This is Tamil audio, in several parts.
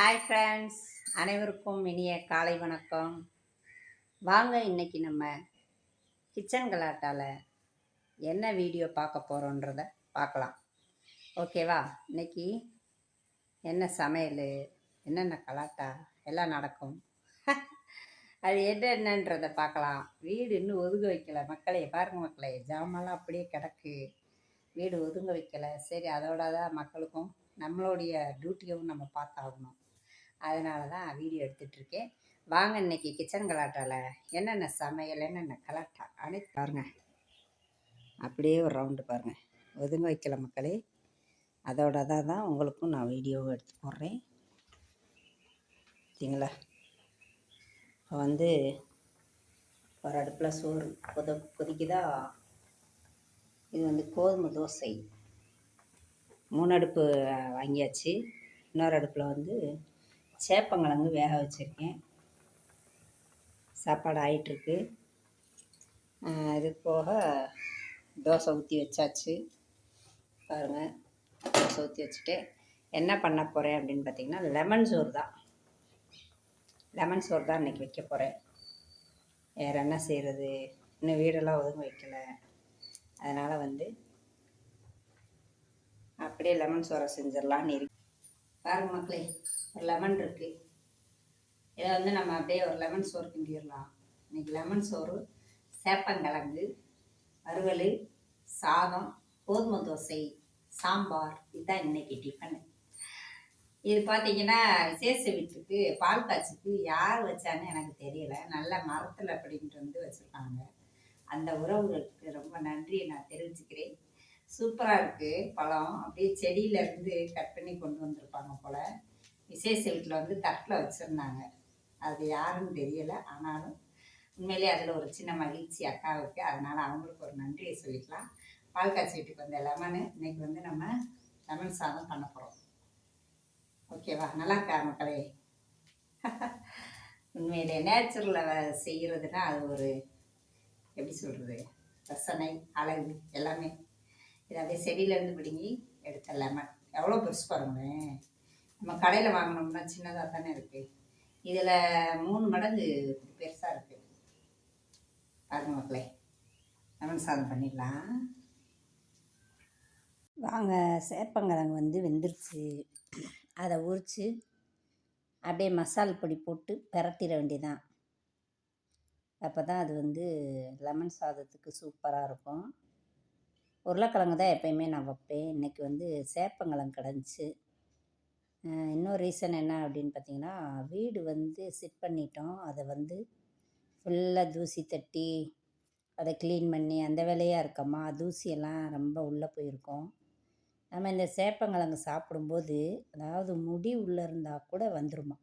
ஹாய் ஃப்ரெண்ட்ஸ், அனைவருக்கும் இனிய காலை வணக்கம். வாங்க இன்னைக்கு நம்ம கிச்சன் கலாட்டாவில் என்ன வீடியோ பார்க்க போகிறோன்றத பார்க்கலாம். ஓகேவா? இன்னைக்கு என்ன சமையல், என்னென்ன கலாட்டா எல்லாம் நடக்கும். அது என்னன்றதை பார்க்கலாம். வீடு இன்னும் ஒதுங்க வைக்கல மக்களே. பாருங்கள் மக்களே, ஜாமான்லாம் அப்படியே கிடக்கு. வீடு ஒதுங்க வைக்கலை. சரி, அதோட தான் மக்களுக்கும் நம்மளுடைய டியூட்டியும் நம்ம பார்த்தாகணும். அதனால தான் வீடியோ எடுத்துகிட்ருக்கேன். வாங்க இன்னைக்கு கிச்சன் கலாட்டாவில் என்னென்ன சமையல், என்னென்ன கலாட்டா அனைத்து பாருங்கள். அப்படியே ஒரு ரவுண்டு பாருங்கள். ஒதுங்க வைக்கல மக்களே. அதோட தான் உங்களுக்கும் நான் வீடியோவை எடுத்து போடுறேன். சரிங்களா? இப்போ வந்து ஒரு அடுப்பில் சோறு கொதிக்குதா. இது வந்து கோதுமை தோசை. 3 அடுப்பு வாங்கியாச்சு. இன்னொரு அடுப்பில் வந்து சேப்பங்கிழங்கு வேக வச்சுருக்கேன். சாப்பாடு ஆகிட்டுருக்கு. இது போக தோசை ஊற்றி வச்சாச்சு. பாருங்கள், தோசை ஊற்றி வச்சுட்டு என்ன பண்ண போகிறேன் அப்படின்னு பார்த்திங்கன்னா, லெமன் சோறு தான். லெமன் சோறு தான் இன்றைக்கி வைக்க போகிறேன். வேறு என்ன செய்கிறது, இன்னும் வீடெல்லாம் ஒதுங்க வைக்கலை. அதனால் வந்து அப்படியே லெமன் சோறை செஞ்சிடலான்னு இருக்கு. பாருங்கள் மக்களே, ஒரு லெமன் இருக்குது. இதை வந்து நம்ம அப்படியே ஒரு லெமன் சோறு கிண்டிடலாம். இன்றைக்கி லெமன் சோறு, சேப்பங்கிழங்கு வறுவல், சாதம், கோதுமை தோசை, சாம்பார். இதுதான் இன்றைக்கி டிஃபனு. இது பார்த்திங்கன்னா விசேஷ வீட்டுக்கு பால் காய்ச்சிக்கு யார் வச்சான்னு எனக்கு தெரியல. நல்ல மரத்தில் அப்படின்ட்டு வந்து வச்சுருக்காங்க. அந்த உறவுகளுக்கு ரொம்ப நன்றியை நான் தெரிவிச்சுக்கிறேன். சூப்பராக இருக்குது. பழம் அப்படியே செடியிலேருந்து கட் பண்ணி கொண்டு வந்திருப்பாங்க போல். விசேஷ வீட்டில் வந்து தட்டில் வச்சுருந்தாங்க. அது யாருன்னு தெரியலை. ஆனாலும் உண்மையிலே அதில் ஒரு சின்ன மகிழ்ச்சி அக்காவுக்கு. அதனால் அவங்களுக்கு ஒரு நன்றியை சொல்லிக்கலாம். பால் காய்ச்சி வீட்டுக்கு வந்த லெமனு இன்றைக்கி வந்து நம்ம லெமன் சாதம் பண்ண போகிறோம். ஓகேவா? நல்லா இருக்கா மக்களே? உண்மையிலே நேச்சுரலில் செய்கிறதுனா அது ஒரு எப்படி சொல்கிறது, ரசனை, அழகு எல்லாமே. இது அப்படியே செடியிலேருந்து பிடுங்கி எடுத்த லெமன். எவ்வளோ பெருசு பாருங்களேன். நம்ம கடையில் வாங்கினோம்னா சின்னதாக தானே இருக்குது. இதில் 3 மடங்கு பெருசாக இருக்குது. பாருங்க மக்களே, லெமன் சாதம் பண்ணிடலாம். வாங்க. சேப்பங்கிழங்கு வந்து வெந்துருச்சு. அதை உரித்து அப்படியே மசால் பொடி போட்டு பிரட்டிட வேண்டியதான். அப்போ தான் அது வந்து லெமன் சாதத்துக்கு சூப்பராக இருக்கும். உருளைக்கிழங்கு தான் எப்பயுமே நான் வைப்பேன். இன்றைக்கி வந்து சேப்பங்கிழங்கு கிடந்துச்சு. இன்னொரு ரீசன் என்ன அப்படின்னு பார்த்திங்கன்னா, வீடு வந்து செட் பண்ணிட்டோம். அதை வந்து ஃபுல்லாக தூசி தட்டி அதை க்ளீன் பண்ணி அந்த வேலையாக இருக்கம்மா. தூசியெல்லாம் ரொம்ப உள்ளே போயிருக்கோம். நம்ம இந்த சேப்பங்கிழங்கு சாப்பிடும்போது அதாவது முடி உள்ளே இருந்தால் கூட வந்துருமா.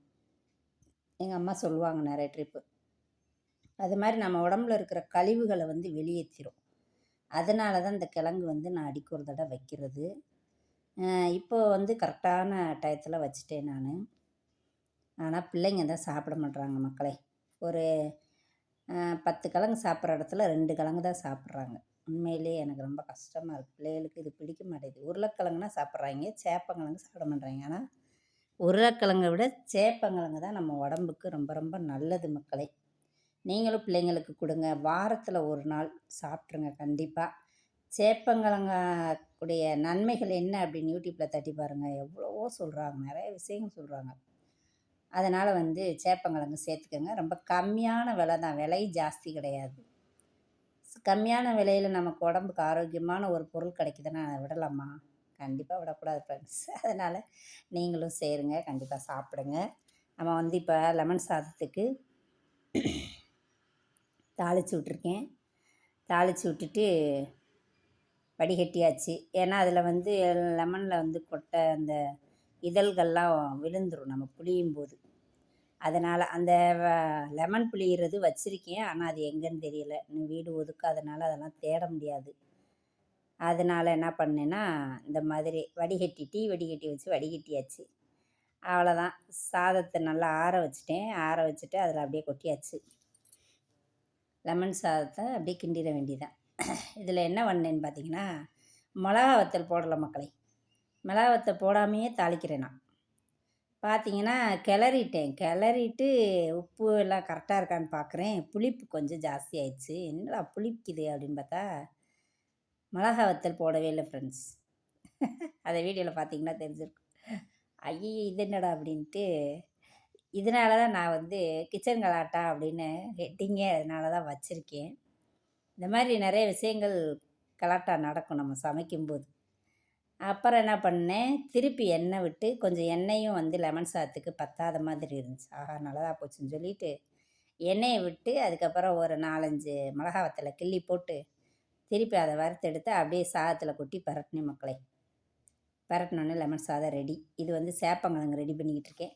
எங்கள் அம்மா சொல்லுவாங்க நிறைய ட்ரிப்பு. அது மாதிரி நம்ம உடம்புல இருக்கிற கழிவுகளை வந்து வெளியேற்றிடும். அதனால தான் இந்த கிழங்கு வந்து நான் அடிக்க ஒரு தடவை வைக்கிறது. இப்போ வந்து கரெக்டான டயத்தில் வச்சுட்டேன் நான். ஆனால் பிள்ளைங்க தான் சாப்பிட மாட்றாங்க மக்களே. ஒரு 10 கிழங்கு சாப்பிட்ற இடத்துல 2 கிழங்கு தான் சாப்பிட்றாங்க. உண்மையிலே எனக்கு ரொம்ப கஷ்டமாக இருக்குது. பிள்ளைகளுக்கு இது பிடிக்க மாட்டேங்குது. உருளைக்கிழங்குனா சாப்பிட்றாங்க, சேப்பங்கிழங்கு சாப்பிட மாட்றாங்க. ஆனால் உருளைக்கிழங்கை விட சேப்பங்கிழங்கு தான் நம்ம உடம்புக்கு ரொம்ப ரொம்ப நல்லது மக்களே. நீங்களும் பிள்ளைங்களுக்கு கொடுங்க. வாரத்தில் ஒரு நாள் சாப்பிட்ருங்க கண்டிப்பாக. சேப்பங்கிழங்குடைய நன்மைகள் என்ன அப்படின்னு யூடியூப்பில் தட்டி பாருங்கள். எவ்வளவோ சொல்கிறாங்க, நிறைய விஷயங்கள் சொல்கிறாங்க. அதனால் வந்து சேப்பங்கிழங்கு சேர்த்துக்கோங்க. ரொம்ப கம்மியான விலை தான், விலை ஜாஸ்தி கிடையாது. கம்மியான விலையில் நமக்கு உடம்புக்கு ஆரோக்கியமான ஒரு பொருள் கிடைக்குதுன்னா அதை விடலாமா? கண்டிப்பாக விடக்கூடாது ஃப்ரெண்ட்ஸ். அதனால் நீங்களும் சேருங்க, கண்டிப்பாக சாப்பிடுங்க. நம்ம வந்து இப்போ லெமன் சாதத்துக்கு தாளித்து விட்ருக்கேன். தாளித்து விட்டுட்டு வடிகட்டியாச்சு. ஏன்னா அதில் வந்து லெமனில் வந்து கொட்டை அந்த இதழ்கள்லாம் விழுந்துடும் நம்ம புளியும் போது. அதனால் அந்த லெமன் புளியிறது வச்சுருக்கேன். ஆனால் அது எங்கேன்னு தெரியல. இன்னும் வீடு ஒதுக்காதனால அதெல்லாம் தேட முடியாது. அதனால் என்ன பண்ணேன்னா, இந்த மாதிரி டீ வடிகட்டி வச்சு வடிகட்டியாச்சு. அவ்வளோதான். சாதத்தை நல்லா ஆற வச்சுட்டேன். ஆற வச்சுட்டு அதில் அப்படியே கொட்டியாச்சு. லெமன் சாதத்தை அப்படியே கிண்டிட வேண்டியதான். இதில் என்ன பண்ணேன்னு பார்த்தீங்கன்னா, மிளகா வத்தல் போடலை மக்களே. மிளகா வத்தல் போடாமையே தாளிக்கிறேன் நான். பார்த்தீங்கன்னா கிளறிட்டு உப்பு எல்லாம் கரெக்டாக இருக்கான்னு பார்க்குறேன். புளிப்பு கொஞ்சம் ஜாஸ்தி ஆயிடுச்சு. என்னடா புளிக்குது அப்படின்னு பார்த்தா, மிளகா வத்தல் போடவே இல்லை ஃப்ரெண்ட்ஸ். அதை வீடியோவில் பார்த்தீங்கன்னா தெரிஞ்சிருக்கும். ஐயய்ய! இது என்னடா அப்படின்ட்டு, இதனால தான் நான் வந்து கிச்சன் கலாட்டா அப்படின்னு ஹெட்டிங்கே அதனால தான் வச்சுருக்கேன். இந்த மாதிரி நிறைய விஷயங்கள் கலாட்டா நடக்கும் நம்ம சமைக்கும்போது. அப்புறம் என்ன பண்ணேன், திருப்பி எண்ணெய் விட்டு கொஞ்சம் எண்ணெயும் வந்து லெமன் சாதத்துக்கு பத்தாத மாதிரி இருந்துச்சு. ஆஹா! நல்லதா போச்சுன்னு சொல்லிட்டு, எண்ணெய விட்டு அதுக்கப்புறம் ஒரு 4, 5 மிளகா வத்தல கிள்ளி போட்டு, திருப்பி அத வறுத்தெடுத்து அப்படியே சாதத்தில கொட்டி பெரட்டினேன் மக்களே. பெரட்டினோனே லெமன் சாதம் ரெடி. இது வந்து சேப்பங்கிழங்கு ரெடி பண்ணிக்கிட்டு இருக்கேன்.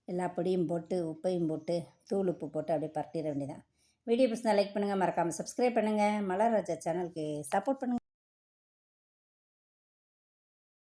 எல்லா பொடியும் போட்டு, உப்பையும் போட்டு, தூள் உப்பு போட்டு அப்படியே பெரட்டிற வேண்டியதான். வீடியோ பிடிச்சிருந்தா லைக் பண்ணுங்கள், மறக்காமல் சப்ஸ்கிரைப் பண்ணுங்கள். மலர் ராஜா சேனலுக்கு சப்போர்ட் பண்ணுங்கள்.